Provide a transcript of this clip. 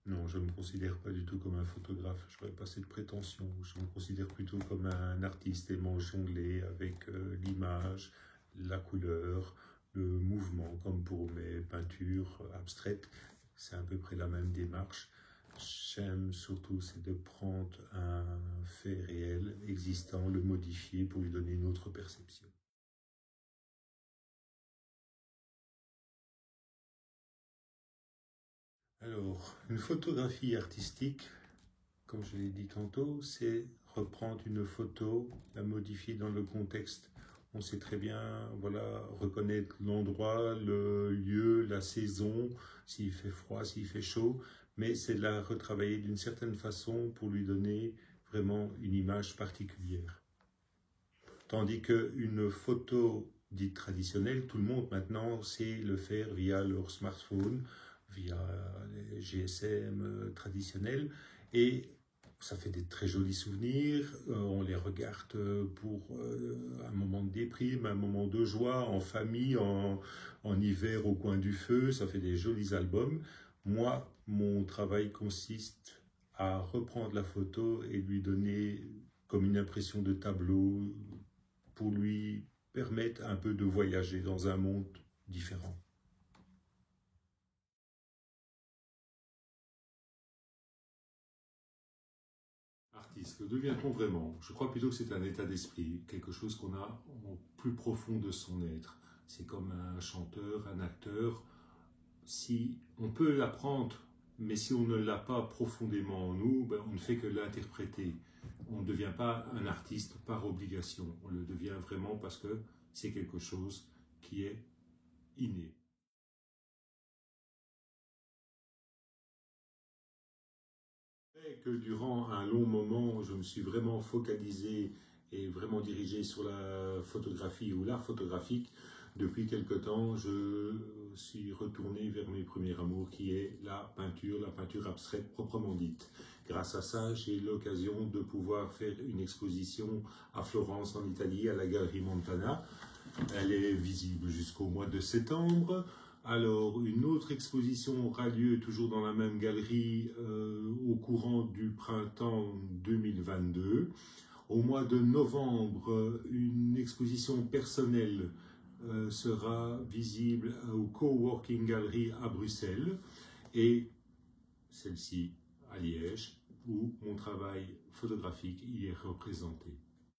Non, je ne me considère pas du tout comme un photographe, je n'aurais pas cette prétention. Je me considère plutôt comme un artiste aimant jongler avec l'image, la couleur, le mouvement, comme pour mes peintures abstraites. C'est à peu près la même démarche. J'aime surtout, c'est de prendre un fait réel existant, le modifier pour lui donner une autre perception. Alors, une photographie artistique, comme je l'ai dit tantôt, c'est reprendre une photo, la modifier dans le contexte. On sait très bien, voilà, reconnaître l'endroit, le lieu, la saison, s'il fait froid, s'il fait chaud, mais c'est de la retravailler d'une certaine façon pour lui donner vraiment une image particulière. Tandis qu'une photo dite traditionnelle, tout le monde maintenant sait le faire via leur smartphone, via les GSM traditionnels, et ça fait des très jolis souvenirs, on les regarde pour un moment de déprime, un moment de joie, en famille, en hiver au coin du feu, ça fait des jolis albums. Moi, mon travail consiste à reprendre la photo et lui donner comme une impression de tableau pour lui permettre un peu de voyager dans un monde différent. Artiste, le devient-on vraiment? Je crois plutôt que c'est un état d'esprit, quelque chose qu'on a au plus profond de son être. C'est comme un chanteur, un acteur. Si on peut l'apprendre, mais si on ne l'a pas profondément en nous, ben on ne fait que l'interpréter. On ne devient pas un artiste par obligation. On le devient vraiment parce que c'est quelque chose qui est inné. Que durant un long moment, je me suis vraiment focalisé et vraiment dirigé sur la photographie ou l'art photographique. Depuis quelque temps, je suis retourné vers mes premiers amours, qui est la peinture abstraite proprement dite. Grâce à ça, j'ai l'occasion de pouvoir faire une exposition à Florence, en Italie, à la Galerie Montana. Elle est visible jusqu'au mois de septembre. Alors, une autre exposition aura lieu toujours dans la même galerie au courant du printemps 2022. Au mois de novembre, une exposition personnelle sera visible au Coworking Gallery à Bruxelles et celle-ci à Liège, où mon travail photographique y est représenté.